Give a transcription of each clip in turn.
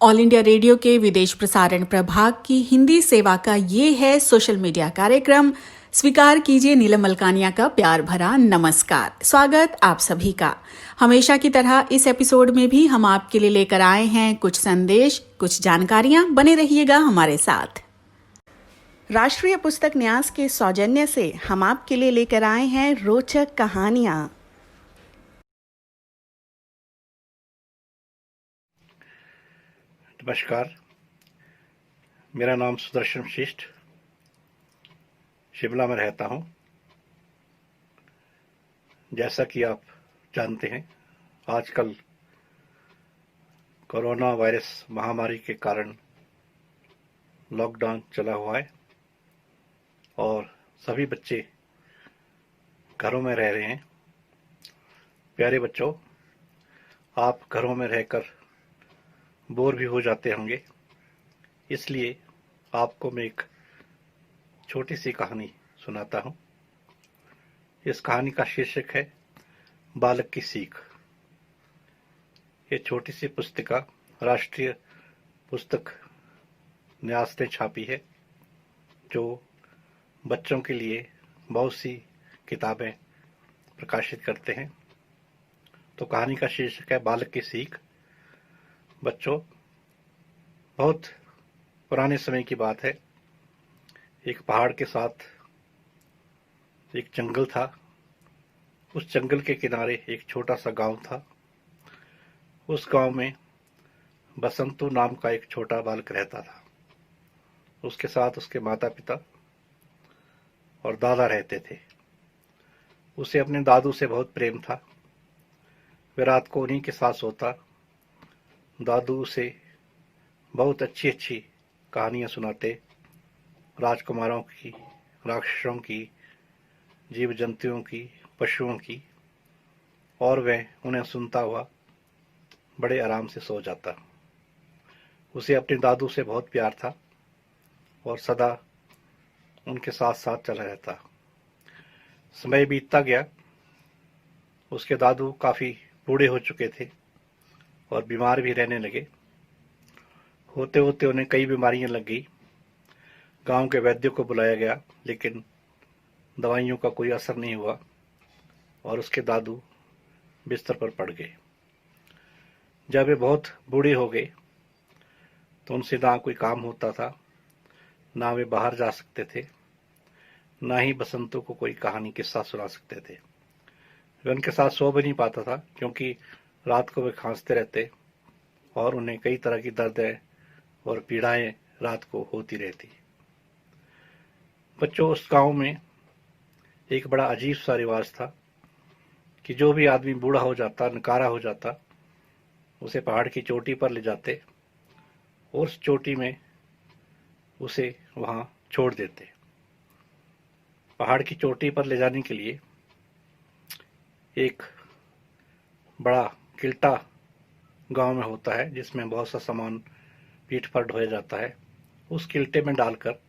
All India radio के विदेश प्रसारण प्रभाग की हिंदी सेवा का ये है सोशल मीडिया कार्यक्रम। स्वीकार कीजिए नीलम मलकानिया का प्यार भरा नमस्कार। स्वागत आप सभी का। हमेशा की तरह इस एपिसोड में भी हम आपके लिए लेकर आए हैं कुछ संदेश, कुछ जानकारियां। बने रहिएगा हमारे साथ। राष्ट्रीय पुस्तक न्यास के सौजन्य से हम आपके लिए लेकर आए हैं रोचक कहानियां। नमस्कार, मेरा नाम सुदर्शन श्रेष्ठ, शिमला में रहता हूं। जैसा कि आप जानते हैं, आजकल कोरोना वायरस महामारी के कारण लॉकडाउन चला हुआ है और सभी बच्चे घरों में रह रहे हैं। प्यारे बच्चों, आप घरों में रहकर बोर भी हो जाते होंगे, इसलिए आपको मैं एक छोटी सी कहानी सुनाता हूं। इस कहानी का शीर्षक है बालक की सीख। ये छोटी सी पुस्तिका राष्ट्रीय पुस्तक न्यास ने छापी है, जो बच्चों के लिए बहुत सी किताबें प्रकाशित करते हैं। तो कहानी का शीर्षक है बालक की सीख। बच्चों, बहुत पुराने समय की बात है। एक पहाड़ के साथ एक जंगल था। उस जंगल के किनारे एक छोटा सा गांव था। उस गांव में बसंतु नाम का एक छोटा बालक रहता था। उसके साथ उसके माता पिता और दादा रहते थे। उसे अपने दादू से बहुत प्रेम था। वे रात को उन्हीं के साथ सोता। दादू उसे बहुत अच्छी अच्छी कहानियां सुनाते, राजकुमारों की, राक्षसों की, जीव जंतुओं की, पशुओं की, और वह उन्हें सुनता हुआ बड़े आराम से सो जाता। उसे अपने दादू से बहुत प्यार था और सदा उनके साथ साथ चला रहता। समय बीतता गया। उसके दादू काफी बूढ़े हो चुके थे और बीमार भी रहने लगे। होते होते उन्हें कई बीमारियां लग गई। गांव के वैद्य को बुलाया गया, लेकिन दवाइयों का कोई असर नहीं हुआ और उसके दादू बिस्तर पर पड़ गए। जब वे बहुत बूढ़े हो गए तो उनसे ना कोई काम होता था, ना वे बाहर जा सकते थे, ना ही बसंतों को कोई कहानी किस्सा सुना सकते थे। वे उनके साथ सो भी नहीं पाता था, क्योंकि रात को वे खांसते रहते और उन्हें कई तरह की दर्दें और पीड़ाएं रात को होती रहती। बच्चों, उस गांव में एक बड़ा अजीब सा रिवाज था कि जो भी आदमी बूढ़ा हो जाता, नकारा हो जाता, उसे पहाड़ की चोटी पर ले जाते और उस चोटी में उसे वहां छोड़ देते। पहाड़ की चोटी पर ले जाने के लिए एक बड़ा किल्टा गांव में होता है, जिसमें बहुत सा सामान पीठ पर ढोया जाता है। उस किल्टे में डालकर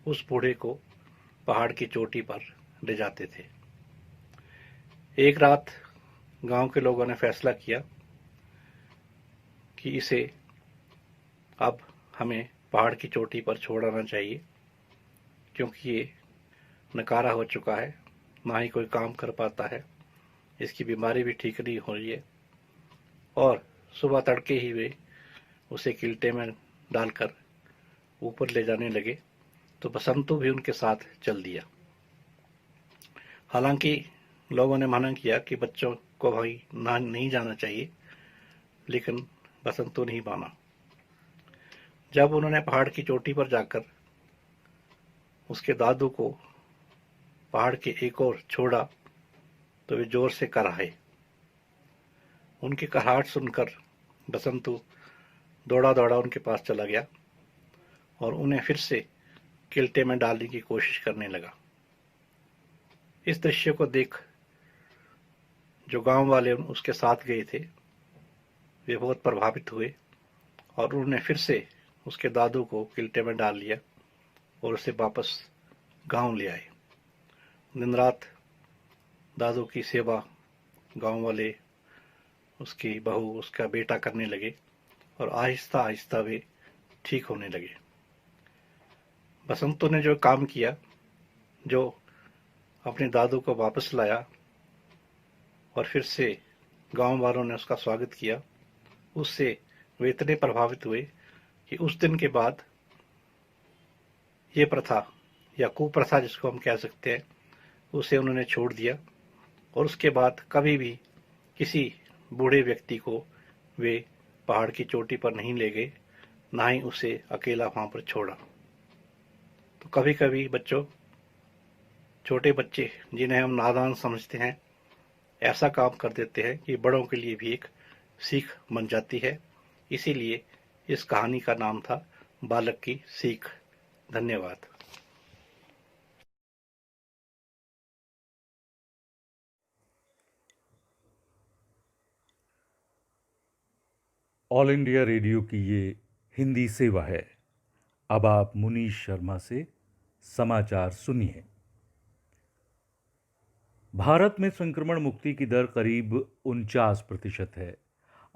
उस बूढ़े को पहाड़ की चोटी पर ले जाते थे। एक रात गांव के लोगों ने फैसला किया कि इसे अब हमें पहाड़ की चोटी पर छोड़ना चाहिए, क्योंकि ये नकारा हो चुका है, ना ही कोई काम कर पाता है, इसकी बीमारी भी ठीक नहीं हो रही है। और सुबह तड़के ही वे उसे किल्टे में डालकर ऊपर ले जाने लगे, तो बसंतु भी उनके साथ चल दिया। हालांकि लोगों ने मना किया कि बच्चों को भाई नहीं जाना चाहिए, लेकिन बसंतु नहीं माना। जब उन्होंने पहाड़ की चोटी पर जाकर उसके दादू को पहाड़ के एक ओर छोड़ा, तो वे जोर से कराहे। उनकी कराहट सुनकर बसंतु दौड़ा दौड़ा उनके पास चला गया और उन्हें फिर से किल्टे में डालने की कोशिश करने लगा। इस दृश्य को देख जो गांव वाले उसके साथ गए थे, वे बहुत प्रभावित हुए और उन्होंने फिर से उसके दादू को किल्टे में डाल लिया और उसे वापस गांव ले आए। दिन रात दादू की सेवा गांव वाले, उसकी बहू, उसका बेटा करने लगे और आहिस्ता आहिस्ता वे ठीक होने लगे। बसंतो ने जो काम किया, जो अपने दादू को वापस लाया और फिर से गांव वालों ने उसका स्वागत किया, उससे वे इतने प्रभावित हुए कि उस दिन के बाद ये प्रथा या कुप्रथा जिसको हम कह सकते हैं, उसे उन्होंने छोड़ दिया और उसके बाद कभी भी किसी बूढ़े व्यक्ति को वे पहाड़ की चोटी पर नहीं ले गए, ना ही उसे अकेला वहां पर छोड़ा। तो कभी कभी बच्चों, छोटे बच्चे जिन्हें हम नादान समझते हैं, ऐसा काम कर देते हैं कि बड़ों के लिए भी एक सीख बन जाती है। इसीलिए इस कहानी का नाम था बालक की सीख। धन्यवाद। ऑल इंडिया रेडियो की ये हिंदी सेवा है। अब आप मुनीश शर्मा से समाचार सुनिए। भारत में संक्रमण मुक्ति की दर करीब 49% है।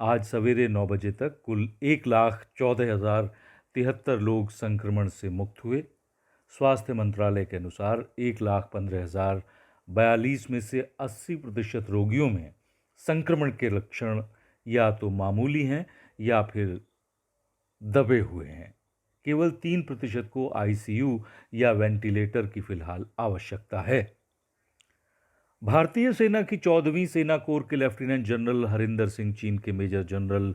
आज सवेरे 9 बजे तक कुल 1,14,073 लोग संक्रमण से मुक्त हुए। स्वास्थ्य मंत्रालय के अनुसार 1,15,042 में से 80% रोगियों में संक्रमण के लक्षण या तो मामूली हैं या फिर दबे हुए हैं। केवल 3% को आईसीयू या वेंटिलेटर की फिलहाल आवश्यकता है। भारतीय सेना की 14वीं सेना कोर के लेफ्टिनेंट जनरल हरिंदर सिंह चीन के मेजर जनरल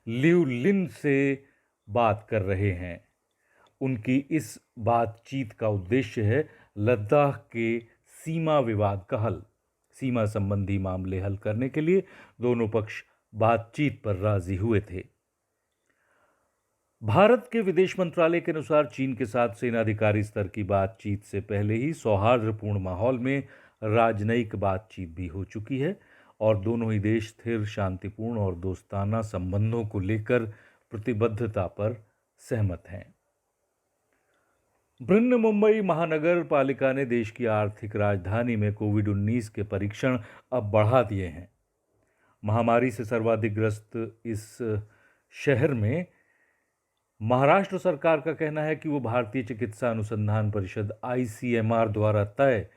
लिउ लिन से बात कर रहे हैं। उनकी इस बातचीत का उद्देश्य है लद्दाख के सीमा विवाद का हल। सीमा संबंधी मामले हल करने के लिए दोनों पक्ष बातचीत पर राजी हुए थे। भारत के विदेश मंत्रालय के अनुसार चीन के साथ सेनाधिकारी स्तर की बातचीत से पहले ही सौहार्दपूर्ण माहौल में राजनयिक बातचीत भी हो चुकी है और दोनों ही देश स्थिर, शांतिपूर्ण और दोस्ताना संबंधों को लेकर प्रतिबद्धता पर सहमत हैं। बृहन मुंबई महानगर पालिका ने देश की आर्थिक राजधानी में कोविड-19 के परीक्षण अब बढ़ा दिए हैं। महामारी से सर्वाधिक ग्रस्त इस शहर में महाराष्ट्र सरकार का कहना है कि वो भारतीय चिकित्सा अनुसंधान परिषद ICMR द्वारा तय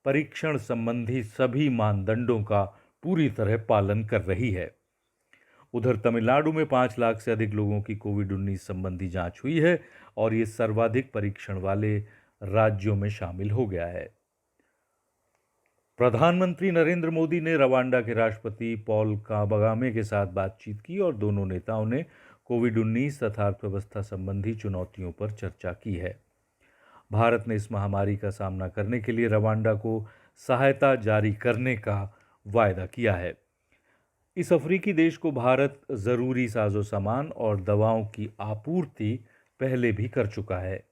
परीक्षण संबंधी सभी मानदंडों का पूरी तरह पालन कर रही है। उधर तमिलनाडु में 5 लाख से अधिक लोगों की कोविड-19 संबंधी जांच हुई है और ये सर्वाधिक परीक्षण वाले राज्यों में शामिल हो गया है। प्रधानमंत्री नरेंद्र मोदी ने रवांडा के राष्ट्रपति पॉल कागामे के साथ बातचीत की और दोनों नेताओं ने कोविड-19 तथा अर्थव्यवस्था संबंधी चुनौतियों पर चर्चा की है। भारत ने इस महामारी का सामना करने के लिए रवांडा को सहायता जारी करने का वायदा किया है। इस अफ्रीकी देश को भारत जरूरी साजो सामान और दवाओं की आपूर्ति पहले भी कर चुका है।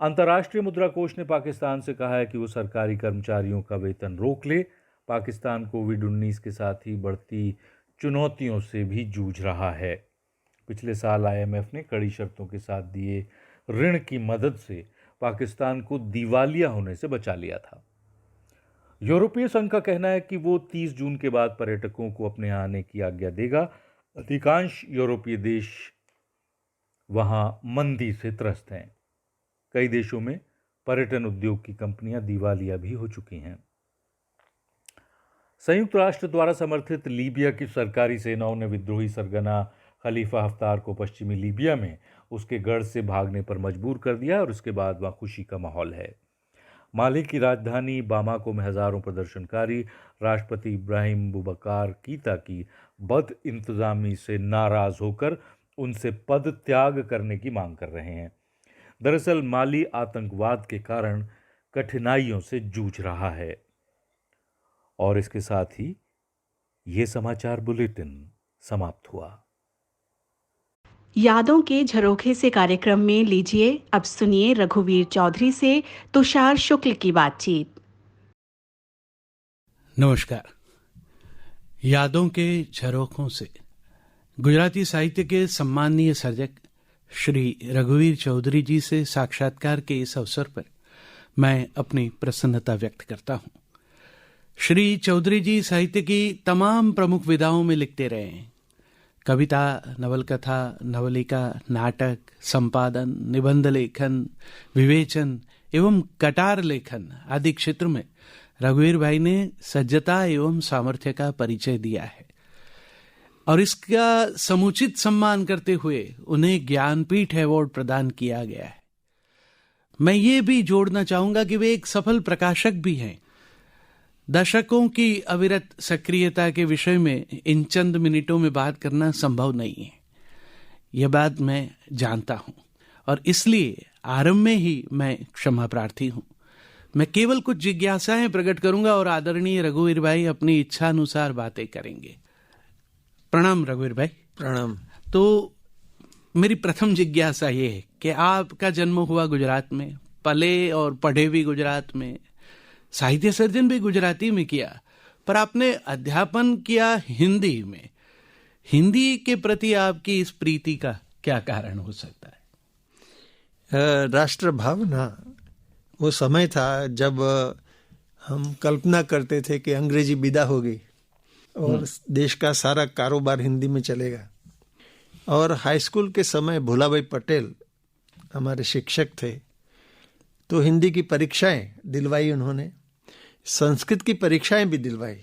अंतर्राष्ट्रीय मुद्रा कोष ने पाकिस्तान से कहा है कि वो सरकारी कर्मचारियों का वेतन रोक ले। पाकिस्तान कोविड-19 के साथ ही बढ़ती चुनौतियों से भी जूझ रहा है। पिछले साल IMF ने कड़ी शर्तों के साथ दिए ऋण की मदद से पाकिस्तान को दिवालिया होने से बचा लिया था। यूरोपीय संघ का कहना है कि वो 30 जून के बाद पर्यटकों को अपने यहाँ आने की आज्ञा देगा। अधिकांश यूरोपीय देश वहां मंदी से त्रस्त हैं। कई देशों में पर्यटन उद्योग की कंपनियां दिवालिया भी हो चुकी हैं। संयुक्त राष्ट्र द्वारा समर्थित लीबिया की सरकारी सेनाओं ने विद्रोही सरगना खलीफा हफ्तार को पश्चिमी लीबिया में उसके गढ़ से भागने पर मजबूर कर दिया और उसके बाद वहां खुशी का माहौल है। माली की राजधानी बामाको में हजारों प्रदर्शनकारी राष्ट्रपति इब्राहिम बुबकार कीता की बद इंतजामी से नाराज होकर उनसे पद त्याग करने की मांग कर रहे हैं। दरअसल माली आतंकवाद के कारण कठिनाइयों से जूझ रहा है। और इसके साथ ही ये समाचार बुलेटिन समाप्त हुआ। यादों के झरोखे से कार्यक्रम में लीजिए अब सुनिए रघुवीर चौधरी से तुषार शुक्ल की बातचीत। नमस्कार। यादों के झरोखों से गुजराती साहित्य के सम्माननीय सर्जक श्री रघुवीर चौधरी जी से साक्षात्कार के इस अवसर पर मैं अपनी प्रसन्नता व्यक्त करता हूं। श्री चौधरी जी साहित्य की तमाम प्रमुख विधाओं में लिखते रहे हैं। कविता, नवलकथा, नवलिका, नाटक, संपादन, निबंध लेखन, विवेचन एवं कटार लेखन आदि क्षेत्र में रघुवीर भाई ने सज्जता एवं सामर्थ्य का परिचय दिया है और इसका समुचित सम्मान करते हुए उन्हें ज्ञानपीठ अवार्ड प्रदान किया गया है। मैं ये भी जोड़ना चाहूंगा कि वे एक सफल प्रकाशक भी हैं। दशकों की अविरत सक्रियता के विषय में इन चंद मिनटों में बात करना संभव नहीं है, यह बात मैं जानता हूं और इसलिए आरंभ में ही मैं क्षमा प्रार्थी हूं। मैं केवल कुछ जिज्ञासाएं प्रकट करूंगा और आदरणीय रघुवीर भाई अपनी इच्छा अनुसार बातें करेंगे। प्रणाम रघुवीर भाई। प्रणाम। तो मेरी प्रथम जिज्ञासा ये है कि आपका जन्म हुआ गुजरात में, पले और पढ़े भी गुजरात में, साहित्य सर्जन भी गुजराती में किया, पर आपने अध्यापन किया हिंदी में। हिंदी के प्रति आपकी इस प्रीति का क्या कारण हो सकता है? राष्ट्र भावना। वो समय था जब हम कल्पना करते थे कि अंग्रेजी विदा होगी और देश का सारा कारोबार हिंदी में चलेगा। और हाई स्कूल के समय भोलाभाई पटेल हमारे शिक्षक थे, तो हिंदी की परीक्षाएं दिलवाई उन्होंने, संस्कृत की परीक्षाएं भी दिलवाई।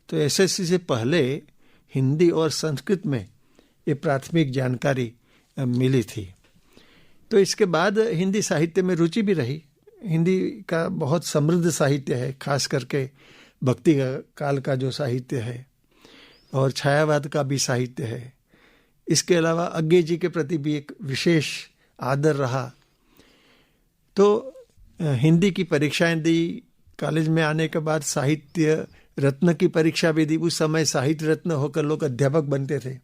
तो एसएससी से पहले हिंदी और संस्कृत में ये प्राथमिक जानकारी मिली थी। तो इसके बाद हिंदी साहित्य में रुचि भी रही। हिंदी का बहुत समृद्ध साहित्य है, खास करके भक्ति काल का जो साहित्य है और छायावाद का भी साहित्य है। इसके अलावा अज्ञे जी के प्रति भी एक विशेष आदर रहा। तो हिंदी की परीक्षाएं दी। कॉलेज में आने के बाद साहित्य रत्न की परीक्षा भी दी। उस समय साहित्य रत्न होकर लोग अध्यापक बनते थे।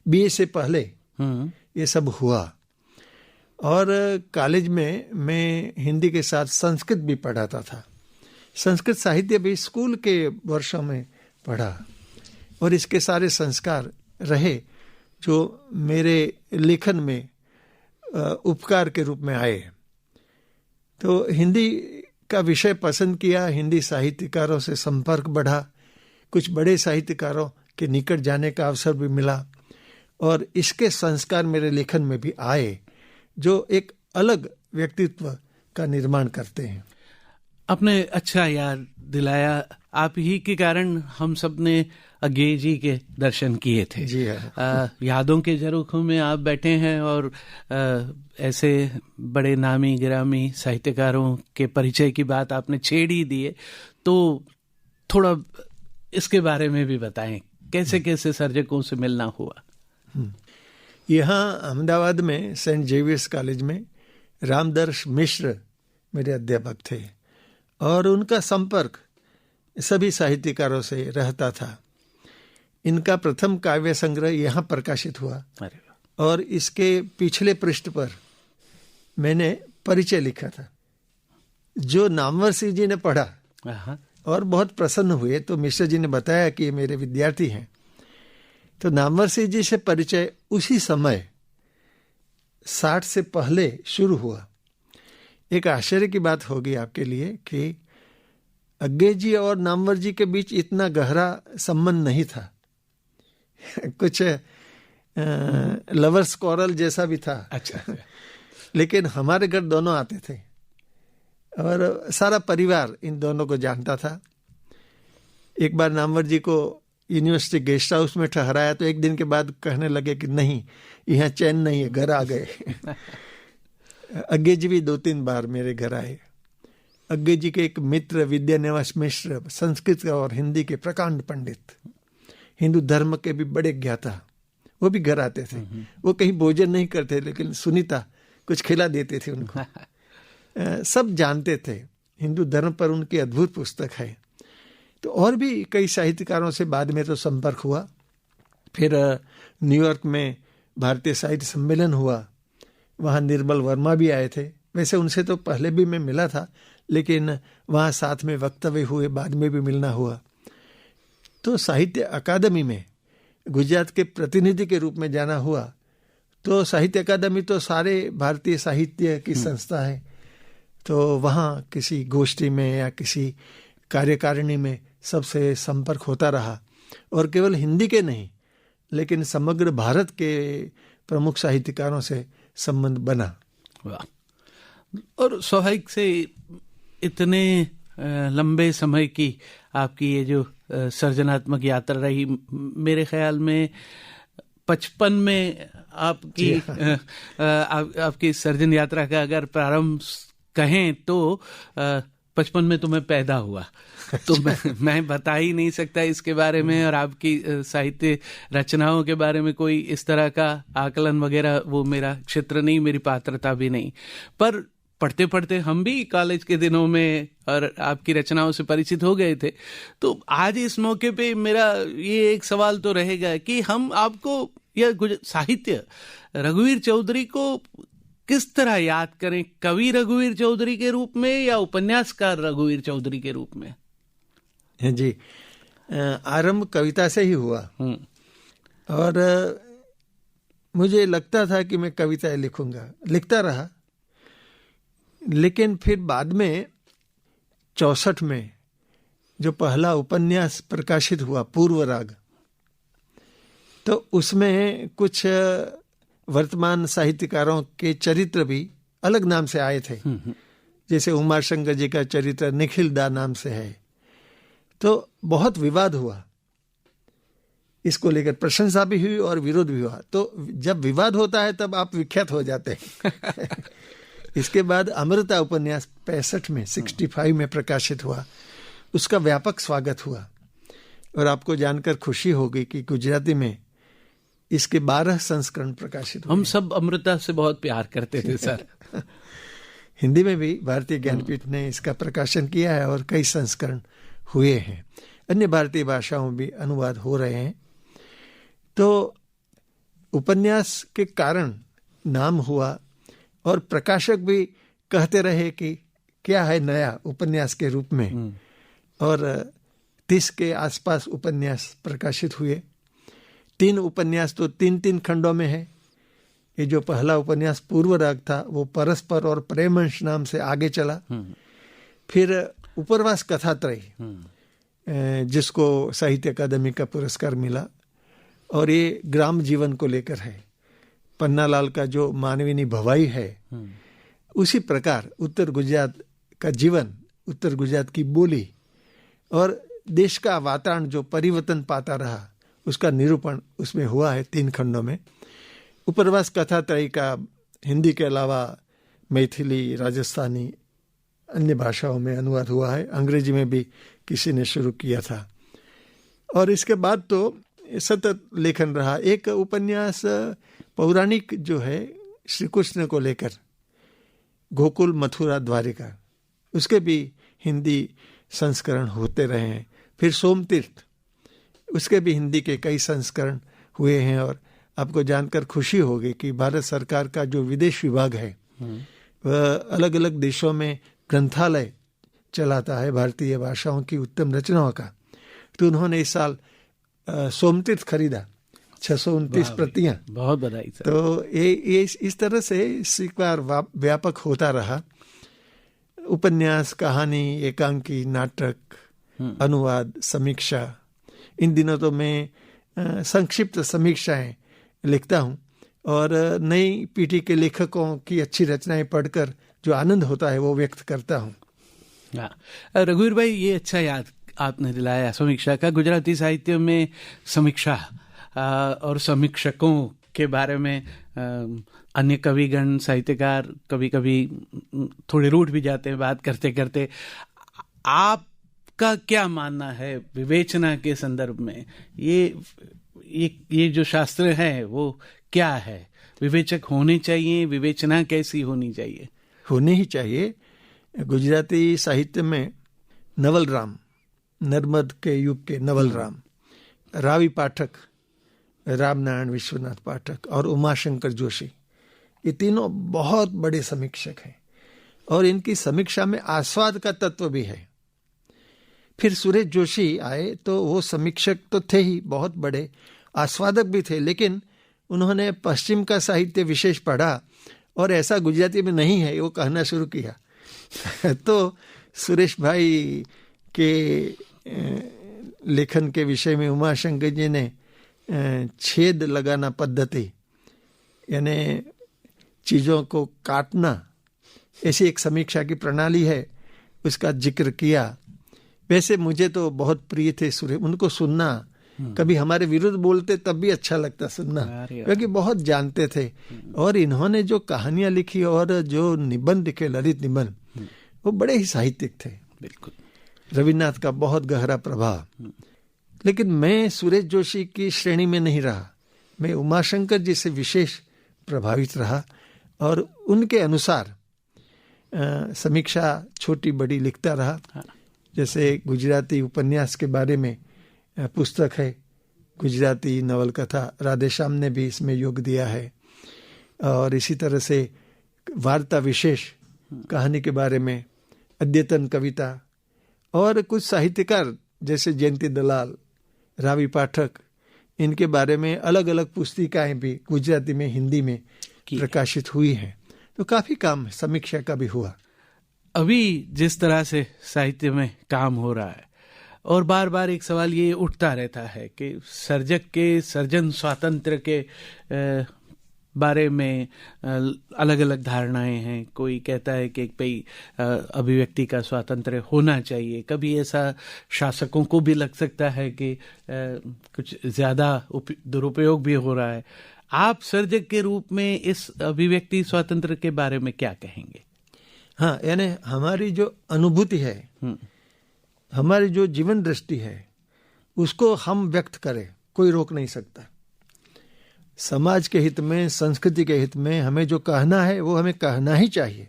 बीए से पहले ये सब हुआ। और कॉलेज में मैं हिंदी के साथ संस्कृत भी पढ़ाता था। संस्कृत साहित्य भी स्कूल के वर्षों में पढ़ा और इसके सारे संस्कार रहे जो मेरे लेखन में उपकार के रूप में आए। तो हिंदी का विषय पसंद किया, हिंदी साहित्यकारों से संपर्क बढ़ा, कुछ बड़े साहित्यकारों के निकट जाने का अवसर भी मिला और इसके संस्कार मेरे लेखन में भी आए जो एक अलग व्यक्तित्व का निर्माण करते हैं। आपने अच्छा याद दिलाया, आप ही के कारण हम सब ने अज्ञे जी के दर्शन किए थे। जी हाँ। यादों के झरोखों में आप बैठे हैं और ऐसे बड़े नामी गिरामी साहित्यकारों के परिचय की बात आपने छेड़ ही दी है, तो थोड़ा इसके बारे में भी बताएं, कैसे कैसे सर्जकों से मिलना हुआ? यहाँ अहमदाबाद में सेंट जेवियर्स कॉलेज में रामदर्श मिश्र मेरे अध्यापक थे और उनका संपर्क सभी साहित्यकारों से रहता था। इनका प्रथम काव्य संग्रह यहाँ प्रकाशित हुआ और इसके पिछले पृष्ठ पर मैंने परिचय लिखा था जो नामवर सिंह जी ने पढ़ा और बहुत प्रसन्न हुए। तो मिश्र जी ने बताया कि ये मेरे विद्यार्थी हैं। तो नामवर सिंह जी से परिचय उसी समय 60 से पहले शुरू हुआ। एक आश्चर्य की बात होगी आपके लिए कि अज्ञे जी और नामवर जी के बीच इतना गहरा संबंध नहीं था। कुछ लवर्स कॉरल जैसा भी था। अच्छा। लेकिन हमारे घर दोनों आते थे और सारा परिवार इन दोनों को जानता था। एक बार नामवर जी को यूनिवर्सिटी गेस्ट हाउस में ठहराया तो एक दिन के बाद कहने लगे कि नहीं, यहाँ चैन नहीं है, घर आ गए। अज्ञे जी भी 2-3 बार मेरे घर आए। अज्ञे जी के एक मित्र विद्यानिवास मिश्र, संस्कृत और हिंदी के प्रकांड पंडित, हिंदू धर्म के भी बड़े ज्ञाता, वो भी घर आते थे। वो कहीं भोजन नहीं करते लेकिन सुनीता कुछ खिला देते थे उनको। सब जानते थे। हिंदू धर्म पर उनकी अद्भुत पुस्तक है। तो और भी कई साहित्यकारों से बाद में तो संपर्क हुआ। फिर न्यूयॉर्क में भारतीय साहित्य सम्मेलन हुआ, वहाँ निर्मल वर्मा भी आए थे। वैसे उनसे तो पहले भी मैं मिला था लेकिन वहाँ साथ में वक्तव्य हुए, बाद में भी मिलना हुआ। तो साहित्य अकादमी में गुजरात के प्रतिनिधि के रूप में जाना हुआ। तो साहित्य अकादमी तो सारे भारतीय साहित्य की संस्था है। तो वहाँ किसी गोष्ठी में या किसी कार्यकारिणी में सबसे संपर्क होता रहा और केवल हिंदी के नहीं, लेकिन समग्र भारत के प्रमुख साहित्यकारों से संबंध बना। वाह। और स्वाभाविक से इतने लंबे समय की आपकी ये जो सर्जनात्मक यात्रा रही, मेरे ख्याल में 55 में आपकी आपकी सर्जन यात्रा का अगर प्रारंभ कहें तो 55 में तो मैं पैदा हुआ, तो मैं बता ही नहीं सकता इसके बारे में, और आपकी साहित्य रचनाओं के बारे में कोई इस तरह का आकलन वगैरह वो मेरा क्षेत्र नहीं, मेरी पात्रता भी नहीं। पर पढ़ते पढ़ते हम भी कॉलेज के दिनों में और आपकी रचनाओं से परिचित हो गए थे। तो आज इस मौके पे मेरा ये एक सवाल तो रहेगा कि हम आपको या साहित्य रघुवीर चौधरी को किस तरह याद करें, कवि रघुवीर चौधरी के रूप में या उपन्यासकार रघुवीर चौधरी के रूप में? जी, आरंभ कविता से ही हुआ और मुझे लगता था कि मैं कविताएं लिखूंगा, लिखता रहा। लेकिन फिर बाद में 64 में जो पहला उपन्यास प्रकाशित हुआ पूर्व राग, तो उसमें कुछ वर्तमान साहित्यकारों के चरित्र भी अलग नाम से आए थे। जैसे उमाशंकर जी का चरित्र निखिल दा नाम से है। तो बहुत विवाद हुआ, इसको लेकर प्रशंसा भी हुई और विरोध भी हुआ। तो जब विवाद होता है तब आप विख्यात हो जाते हैं। इसके बाद अमृता उपन्यास 65 में प्रकाशित हुआ, उसका व्यापक स्वागत हुआ। और आपको जानकर खुशी होगी कि गुजराती में इसके 12 संस्करण प्रकाशित हुए। हम सब अमृता से बहुत प्यार करते थे सर। हिंदी में भी भारतीय ज्ञानपीठ ने इसका प्रकाशन किया है और कई संस्करण हुए हैं। अन्य भारतीय भाषाओं में भी अनुवाद हो रहे हैं। तो उपन्यास के कारण नाम हुआ और प्रकाशक भी कहते रहे कि क्या है नया उपन्यास के रूप में, और 30 के आसपास उपन्यास प्रकाशित हुए। 3 उपन्यास तो 3 खंडों में है। ये जो पहला उपन्यास पूर्व राग था वो परस्पर और प्रेमंश नाम से आगे चला। फिर उपरवास कथात्रय, जिसको साहित्य अकादमी का पुरस्कार मिला, और ये ग्राम जीवन को लेकर है। पन्नालाल का जो मानवीनी भवाई है, उसी प्रकार उत्तर गुजरात का जीवन, उत्तर गुजरात की बोली और देश का वातावरण जो परिवर्तन पाता रहा, उसका निरूपण उसमें हुआ है 3 खंडों में। उपरवास कथात्रय का हिंदी के अलावा मैथिली, राजस्थानी, अन्य भाषाओं में अनुवाद हुआ है। अंग्रेजी में भी किसी ने शुरू किया था। और इसके बाद तो सतत लेखन रहा। एक उपन्यास पौराणिक जो है श्री कृष्ण को लेकर, गोकुल मथुरा द्वारिका, उसके भी हिंदी संस्करण होते रहे हैं। फिर सोमतीर्थ, उसके भी हिंदी के कई संस्करण हुए हैं। और आपको जानकर खुशी होगी कि भारत सरकार का जो विदेश विभाग है वह अलग अलग देशों में ग्रंथालय चलाता है भारतीय भाषाओं की उत्तम रचनाओं का। तो उन्होंने इस साल सोमतीर्थ खरीदा, 629 प्रतियां। बहुत बधाई सर। तो ये इस तरह से स्वीकार व्यापक होता रहा। उपन्यास, कहानी, एकांकी, नाटक, अनुवाद, समीक्षा। इन दिनों तो मैं संक्षिप्त समीक्षाएं लिखता हूं और नई पीढ़ी के लेखकों की अच्छी रचनाएं पढ़कर जो आनंद होता है वो व्यक्त करता हूं। रघुवीर भाई, ये अच्छा याद आपने दिलाया समीक्षा का। गुजराती साहित्य में समीक्षा और समीक्षकों के बारे में अन्य कविगण, साहित्यकार कभी कभी थोड़े रूठ भी जाते हैं बात करते करते। आपका क्या मानना है विवेचना के संदर्भ में? ये जो शास्त्र है वो क्या है? विवेचक होने चाहिए, विवेचना कैसी होनी चाहिए? होनी ही चाहिए। गुजराती साहित्य में नवल राम, नर्मद के युग के नवल राम, रावी पाठक, रामनारायण विश्वनाथ पाठक और उमाशंकर जोशी, ये तीनों बहुत बड़े समीक्षक हैं और इनकी समीक्षा में आस्वाद का तत्व भी है। फिर सुरेश जोशी आए तो वो समीक्षक तो थे ही, बहुत बड़े आस्वादक भी थे, लेकिन उन्होंने पश्चिम का साहित्य विशेष पढ़ा और ऐसा गुजराती में नहीं है वो कहना शुरू किया। तो सुरेश भाई के लेखन के विषय में उमाशंकर जी ने छेद लगाना पद्धति, यानी चीज़ों को काटना, ऐसी एक समीक्षा की प्रणाली है, उसका जिक्र किया। वैसे मुझे तो बहुत प्रिय थे सूर्य, उनको सुनना, कभी हमारे विरुद्ध बोलते तब भी अच्छा लगता सुनना, क्योंकि बहुत जानते थे। और इन्होंने जो कहानियां लिखी और जो निबंध लिखे, ललित निबंध, वो बड़े ही साहित्यिक थे। बिल्कुल रविन्द्रनाथ का बहुत गहरा प्रभाव। लेकिन मैं सुरेश जोशी की श्रेणी में नहीं रहा, मैं उमाशंकर जी से विशेष प्रभावित रहा और उनके अनुसार समीक्षा छोटी बड़ी लिखता रहा। जैसे गुजराती उपन्यास के बारे में पुस्तक है, गुजराती नवलकथा, राधेश्याम ने भी इसमें योग दिया है। और इसी तरह से वार्ता विशेष कहानी के बारे में, अद्यतन कविता, और कुछ साहित्यकार जैसे जयंती दलाल, रावी पाठक, इनके बारे में अलग अलग पुस्तिकाएं भी गुजराती में, हिंदी में प्रकाशित हुई हैं। तो काफी काम समीक्षा का भी हुआ। अभी जिस तरह से साहित्य में काम हो रहा है, और बार बार एक सवाल ये उठता रहता है कि सर्जक के सर्जन स्वातंत्र के बारे में अलग अलग धारणाएं हैं। कोई कहता है कि भाई अभिव्यक्ति का स्वातंत्र्य होना चाहिए, कभी ऐसा शासकों को भी लग सकता है कि कुछ ज्यादा दुरुपयोग भी हो रहा है। आप सर्जक के रूप में इस अभिव्यक्ति स्वातंत्र्य के बारे में क्या कहेंगे? हाँ, यानी हमारी जो अनुभूति है, हमारी जो जीवन दृष्टि है, उसको हम व्यक्त करें, कोई रोक नहीं सकता। समाज के हित में, संस्कृति के हित में हमें जो कहना है वो हमें कहना ही चाहिए,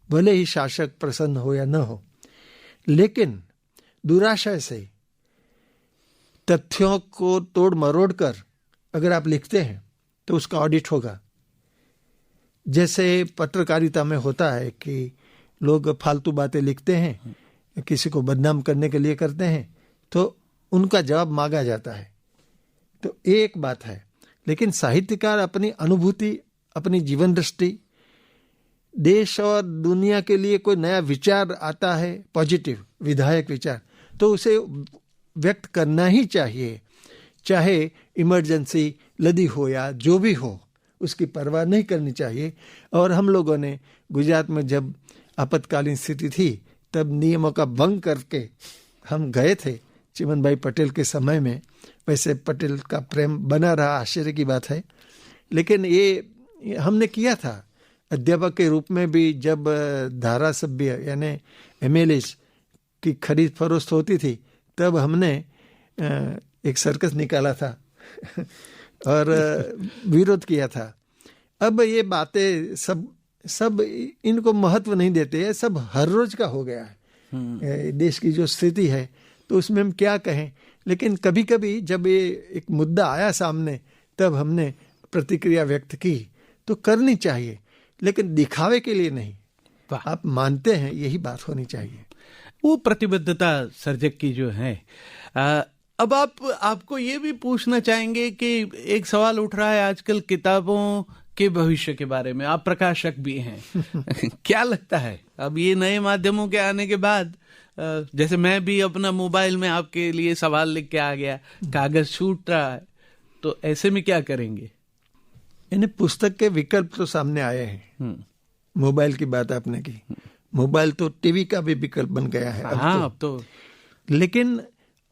भले ही शासक प्रसन्न हो या न हो। लेकिन दुराशय से तथ्यों को तोड़ मरोड़ कर अगर आप लिखते हैं तो उसका ऑडिट होगा। जैसे पत्रकारिता में होता है कि लोग फालतू बातें लिखते हैं, किसी को बदनाम करने के लिए करते हैं, तो उनका जवाब मांगा जाता है। तो एक बात है, लेकिन साहित्यकार अपनी अनुभूति, अपनी जीवन दृष्टि, देश और दुनिया के लिए कोई नया विचार आता है, पॉजिटिव विधायक विचार, तो उसे व्यक्त करना ही चाहिए, चाहे इमरजेंसी लदी हो या जो भी हो, उसकी परवाह नहीं करनी चाहिए। और हम लोगों ने गुजरात में जब आपातकालीन स्थिति थी तब नियमों का भंग करके हम गए थे चिमन भाई पटेल के समय में। वैसे पटेल का प्रेम बना रहा, आश्चर्य की बात है, लेकिन ये हमने किया था। अध्यापक के रूप में भी जब धारासभ्य यानी MLA की खरीद फरोख्त होती थी तब हमने एक सर्कस निकाला था और विरोध किया था। अब ये बातें सब इनको महत्व नहीं देते हैं, सब हर रोज का हो गया है। देश की जो स्थिति है तो उसमें हम क्या कहें, लेकिन कभी कभी जब ये एक मुद्दा आया सामने तब हमने प्रतिक्रिया व्यक्त की। तो करनी चाहिए, लेकिन दिखावे के लिए नहीं। आप मानते हैं, यही बात होनी चाहिए। वो प्रतिबद्धता सर्जक की जो है। अब आपको ये भी पूछना चाहेंगे कि एक सवाल उठ रहा है आजकल किताबों के भविष्य के बारे में। आप प्रकाशक भी हैं क्या लगता है अब ये नए माध्यमों के आने के बाद, जैसे मैं भी अपना मोबाइल में आपके लिए सवाल लिख के आ गया, कागज छूट रहा है, तो ऐसे में क्या करेंगे? यानी पुस्तक के विकल्प तो सामने आए हैं। मोबाइल की बात आपने की, मोबाइल तो टीवी का भी विकल्प बन गया है अब तो। लेकिन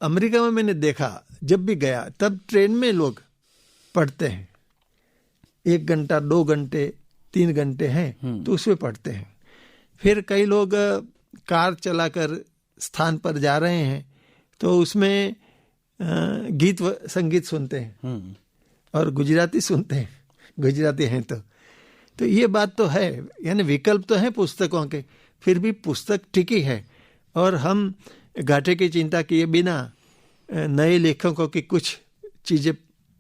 अमेरिका में मैंने देखा, जब भी गया तब ट्रेन में लोग पढ़ते हैं, 1 घंटा 2 घंटे 3 घंटे हैं तो उसमें पढ़ते हैं। फिर कई लोग कार चलाकर स्थान पर जा रहे हैं तो उसमें गीत संगीत सुनते हैं और गुजराती सुनते हैं, गुजराती हैं तो ये बात तो है। यानी विकल्प तो है पुस्तकों के, फिर भी पुस्तक टिकी है। और हम घाटे की चिंता किए बिना नए लेखकों की कुछ चीजें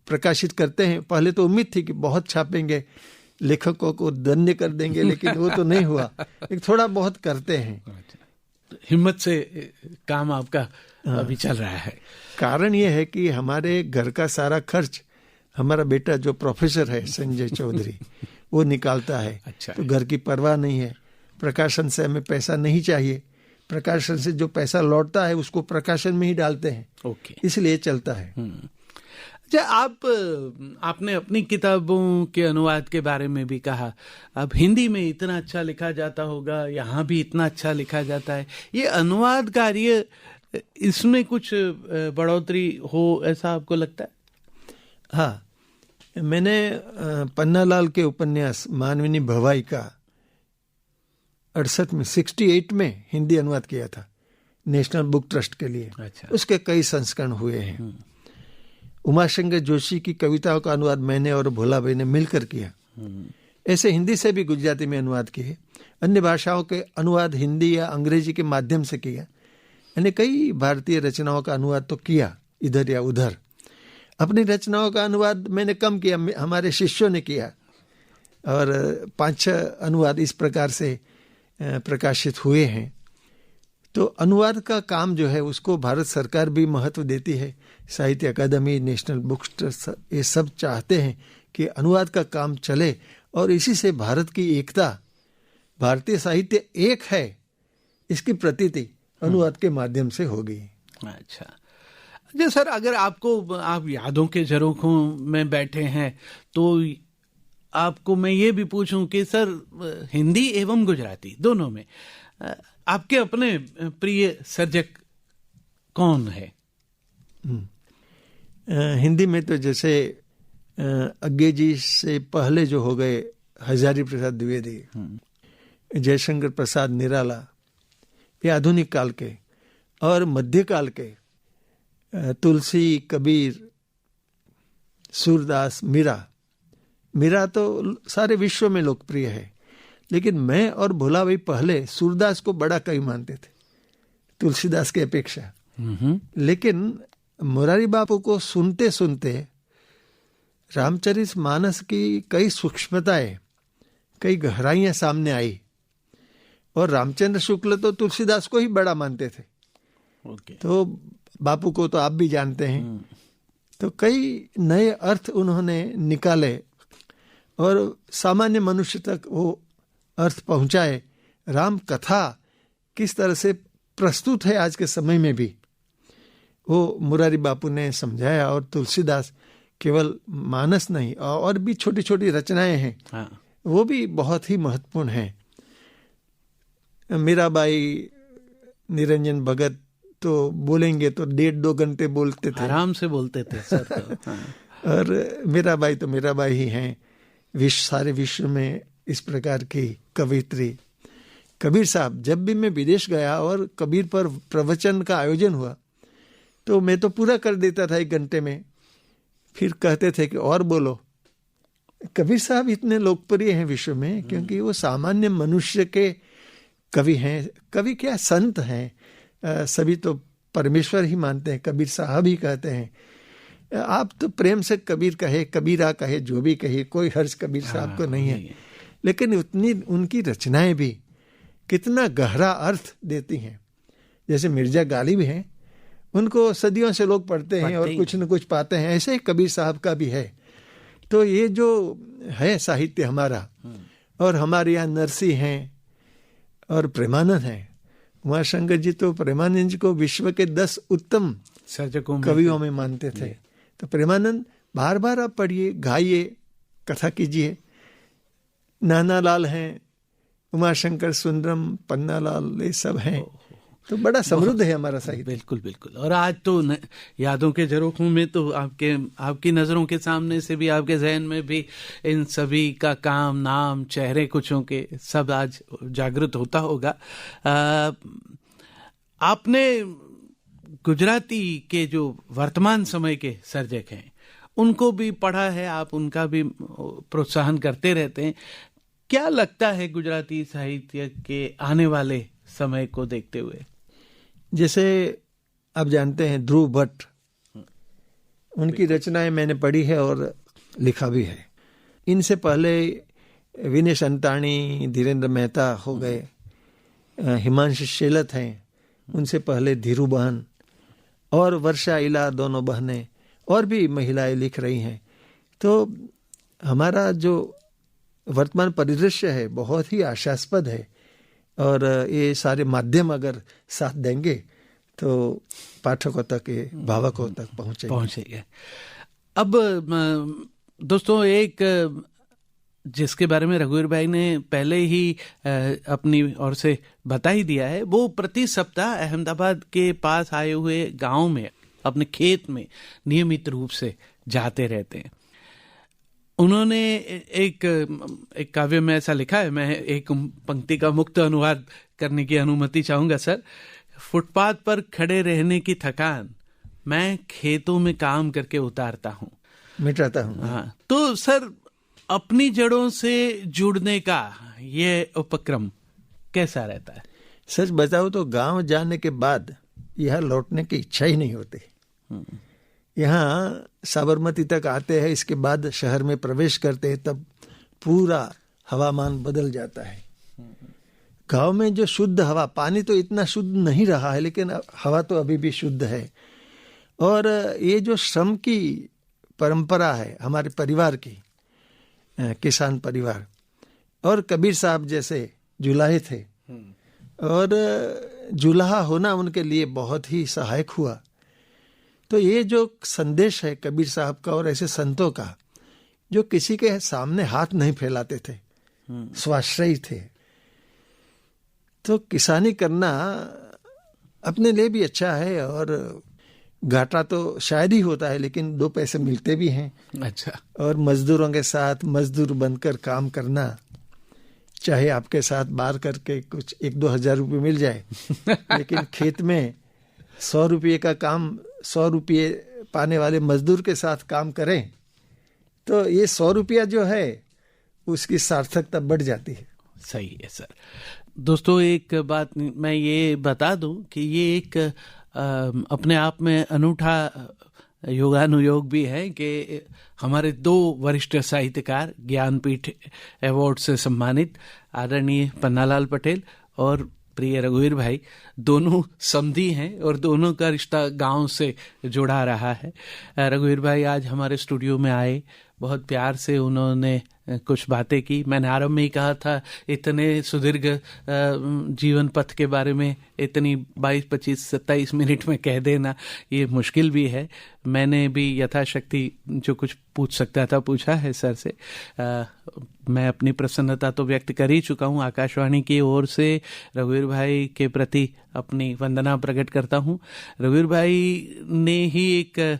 प्रकाशित करते हैं। पहले तो उम्मीद थी कि बहुत छापेंगे, लेखकों को धन्य कर देंगे, लेकिन वो तो नहीं हुआ। एक थोड़ा बहुत करते हैं, हिम्मत से काम आपका अभी चल रहा है। कारण ये है कि हमारे घर का सारा खर्च हमारा बेटा जो प्रोफेसर है संजय चौधरी वो निकालता है। अच्छा। तो घर की परवाह नहीं है, प्रकाशन से हमें पैसा नहीं चाहिए, प्रकाशन से जो पैसा लौटता है उसको प्रकाशन में ही डालते हैं। ओके। इसलिए चलता है। अच्छा, आपने अपनी किताबों के अनुवाद के बारे में भी कहा, अब हिंदी में इतना अच्छा लिखा जाता होगा, यहाँ भी इतना अच्छा लिखा जाता है, ये अनुवाद कार्य, इसमें कुछ बढ़ोतरी हो ऐसा आपको लगता है? हाँ, मैंने पन्नालाल के उपन्यास मानविनी भवाई का 68 में हिंदी अनुवाद किया था नेशनल बुक ट्रस्ट के लिए। अच्छा। उसके कई संस्करण हुए हैं। उमाशंकर जोशी की कविताओं का अनुवाद मैंने और भोला भाई ने मिलकर किया। ऐसे हिंदी से भी गुजराती में अनुवाद किए, अन्य भाषाओं के अनुवाद हिंदी या अंग्रेजी के माध्यम से किया। मैंने कई भारतीय रचनाओं का अनुवाद तो किया इधर या उधर। अपनी रचनाओं का अनुवाद मैंने कम किया, हमारे शिष्यों ने किया, और 5-6 अनुवाद इस प्रकार से प्रकाशित हुए हैं। तो अनुवाद का काम जो है उसको भारत सरकार भी महत्व देती है। साहित्य अकादमी, नेशनल बुक ट्रस्ट, ये सब चाहते हैं कि अनुवाद का काम चले, और इसी से भारत की एकता, भारतीय साहित्य एक है, इसकी प्रतीति अनुवाद के माध्यम से होगी। अच्छा जी सर, अगर आप यादों के झरोखों में बैठे हैं तो आपको मैं ये भी पूछूं कि सर हिंदी एवं गुजराती दोनों में आपके अपने प्रिय सर्जक कौन है? हिंदी में तो जैसे अज्ञे जी से पहले जो हो गए हजारी प्रसाद द्विवेदी, जयशंकर प्रसाद निराला, ये आधुनिक काल के, और मध्यकाल के तुलसी, कबीर, सूरदास, मीरा तो सारे विश्व में लोकप्रिय है, लेकिन मैं और भोला भाई पहले सूरदास को बड़ा कवि मानते थे तुलसीदास की अपेक्षा। लेकिन मुरारी बापू को सुनते सुनते रामचरितमानस की कई सूक्ष्मताएं, कई गहराइयां सामने आई, और रामचंद्र शुक्ल तो तुलसीदास को ही बड़ा मानते थे। तो बापू को तो आप भी जानते हैं। तो कई नए अर्थ उन्होंने निकाले और सामान्य मनुष्य तक वो अर्थ पहुंचाए। राम कथा किस तरह से प्रस्तुत है आज के समय में भी, वो मुरारी बापू ने समझाया। और तुलसीदास केवल मानस नहीं, और भी छोटी छोटी रचनाएं हैं, वो भी बहुत ही महत्वपूर्ण हैं। मीराबाई, निरंजन भगत तो बोलेंगे तो 1.5-2 घंटे बोलते थे, आराम से बोलते थे सर तो। और मीराबाई तो मीराबाई ही हैं। सारे विश्व में इस प्रकार की कवित्री। कबीर साहब, जब भी मैं विदेश गया और कबीर पर प्रवचन का आयोजन हुआ तो मैं तो पूरा कर देता था 1 घंटे में, फिर कहते थे कि और बोलो। कबीर साहब इतने लोकप्रिय हैं विश्व में क्योंकि वो सामान्य मनुष्य के कवि हैं। कवि क्या, संत हैं। सभी तो परमेश्वर ही मानते हैं, कबीर साहब ही कहते हैं। आप तो प्रेम से कबीर कहे, कबीरा कहे, जो भी कहे, कोई हर्ष कबीर साहब को नहीं है। लेकिन उतनी उनकी रचनाएं भी कितना गहरा अर्थ देती हैं। जैसे मिर्जा गालिब हैं, उनको सदियों से लोग पढ़ते हैं और कुछ न कुछ पाते हैं, ऐसे ही कबीर साहब का भी है। तो ये जो है साहित्य हमारा, और हमारे यहाँ नरसी हैं और प्रेमानंद हैं। उमाशंकर जी तो प्रेमानंद जी को विश्व के 10 उत्तम सर्जकों कवियों में मानते थे। तो प्रेमानंद बार बार आप पढ़िए, गाइए, कथा कीजिए। नाना लाल हैं, उमाशंकर सुंदरम, पन्नालाल, ये सब हैं। तो बड़ा समृद्ध है हमारा साहित्य। बिल्कुल बिल्कुल। और आज तो यादों के झरोखों में तो आपकी नजरों के सामने से भी, आपके जहन में भी इन सभी का काम, नाम, चेहरे कुछों के सब आज जागृत होता होगा। आपने गुजराती के जो वर्तमान समय के सर्जक हैं उनको भी पढ़ा है, आप उनका भी प्रोत्साहन करते रहते हैं। क्या लगता है गुजराती साहित्य के आने वाले समय को देखते हुए? जैसे आप जानते हैं ध्रुव भट्ट, उनकी रचनाएं मैंने पढ़ी है और लिखा भी है। इनसे पहले विनेश अंताणी, धीरेन्द्र मेहता हो गए, हिमांशु शेलत हैं, उनसे पहले धीरू बहन और वर्षा इला, दोनों बहनें और भी महिलाएं लिख रही हैं। तो हमारा जो वर्तमान परिदृश्य है बहुत ही आशास्पद है, और ये सारे माध्यम अगर साथ देंगे तो पाठकों तक, भावकों तक पहुंचेंगे। अब दोस्तों एक जिसके बारे में रघुवीर भाई ने पहले ही अपनी ओर से बता ही दिया है, वो प्रति सप्ताह अहमदाबाद के पास आए हुए गांव में अपने खेत में नियमित रूप से जाते रहते हैं। उन्होंने एक काव्य में ऐसा लिखा है, मैं एक पंक्ति का मुक्त अनुवाद करने की अनुमति चाहूंगा सर। फुटपाथ पर खड़े रहने की थकान मैं खेतों में काम करके उतारता हूँ, मिटाता हूँ। हाँ, तो सर अपनी जड़ों से जुड़ने का ये उपक्रम कैसा रहता है? सच बताओ तो गांव जाने के बाद यहाँ लौटने की इच्छा ही नहीं होती। यहाँ साबरमती तक आते हैं, इसके बाद शहर में प्रवेश करते हैं, तब पूरा हवामान बदल जाता है। गांव में जो शुद्ध हवा, पानी तो इतना शुद्ध नहीं रहा है लेकिन हवा तो अभी भी शुद्ध है। और ये जो श्रम की परंपरा है हमारे परिवार की, किसान परिवार, और कबीर साहब जैसे जुलाहे थे, और जुलाहा होना उनके लिए बहुत ही सहायक हुआ। तो ये जो संदेश है कबीर साहब का और ऐसे संतों का, जो किसी के सामने हाथ नहीं फैलाते थे, स्वाश्रयी थे, तो किसानी करना अपने लिए भी अच्छा है। और घाटा तो शायद ही होता है लेकिन 2 पैसे मिलते भी हैं। अच्छा। और मजदूरों के साथ मजदूर बनकर काम करना, चाहे आपके साथ बार करके कुछ 1-2 हज़ार रुपये मिल जाए लेकिन खेत में 100 रुपये का काम 100 रुपये पाने वाले मजदूर के साथ काम करें तो ये 100 रुपया जो है उसकी सार्थकता बढ़ जाती है। सही है सर। दोस्तों एक बात मैं ये बता दूं कि ये एक अपने आप में अनूठा योगानुयोग भी है कि हमारे 2 वरिष्ठ साहित्यकार ज्ञानपीठ अवार्ड से सम्मानित आदरणीय पन्नालाल पटेल और प्रिय रघुवीर भाई दोनों समधी हैं और दोनों का रिश्ता गांव से जुड़ा रहा है। रघुवीर भाई आज हमारे स्टूडियो में आए, बहुत प्यार से उन्होंने कुछ बातें की। मैंने आरंभ में ही कहा था इतने सुदीर्घ जीवन पथ के बारे में इतनी 22, 25, 27 मिनट में कह देना ये मुश्किल भी है। मैंने भी यथाशक्ति जो कुछ पूछ सकता था पूछा है सर से। मैं अपनी प्रसन्नता तो व्यक्त कर ही चुका हूँ। आकाशवाणी की ओर से रघुवीर भाई के प्रति अपनी वंदना प्रकट करता हूँ। रघुवीर भाई ने ही एक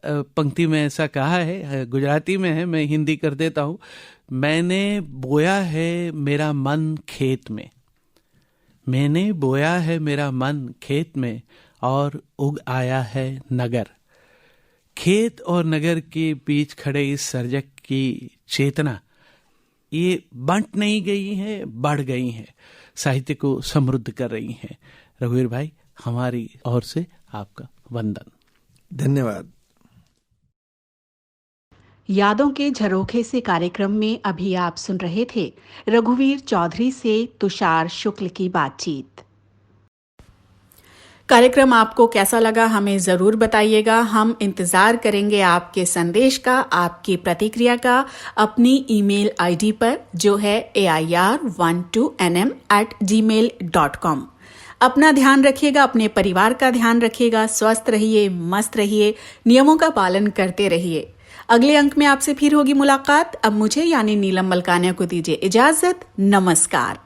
पंक्ति में ऐसा कहा है, गुजराती में है, मैं हिंदी कर देता हूँ। मैंने बोया है मेरा मन खेत में, मैंने बोया है मेरा मन खेत में और उग आया है नगर। खेत और नगर के बीच खड़े इस सर्जक की चेतना ये बंट नहीं गई है, बढ़ गई है, साहित्य को समृद्ध कर रही हैं। रघुवीर भाई हमारी ओर से आपका वंदन। धन्यवाद। यादों के झरोखे से कार्यक्रम में अभी आप सुन रहे थे रघुवीर चौधरी से तुषार शुक्ल की बातचीत। कार्यक्रम आपको कैसा लगा हमें जरूर बताइएगा। हम इंतजार करेंगे आपके संदेश का, आपकी प्रतिक्रिया का अपनी ईमेल आईडी पर जो है air12nm@gmail.com। अपना ध्यान रखिएगा, अपने परिवार का ध्यान रखिएगा, स्वस्थ रहिए, मस्त रहिए, नियमों का पालन करते रहिए। अगले अंक में आपसे फिर होगी मुलाकात। अब मुझे यानी नीलम मलकानिया को दीजिए इजाजत। नमस्कार।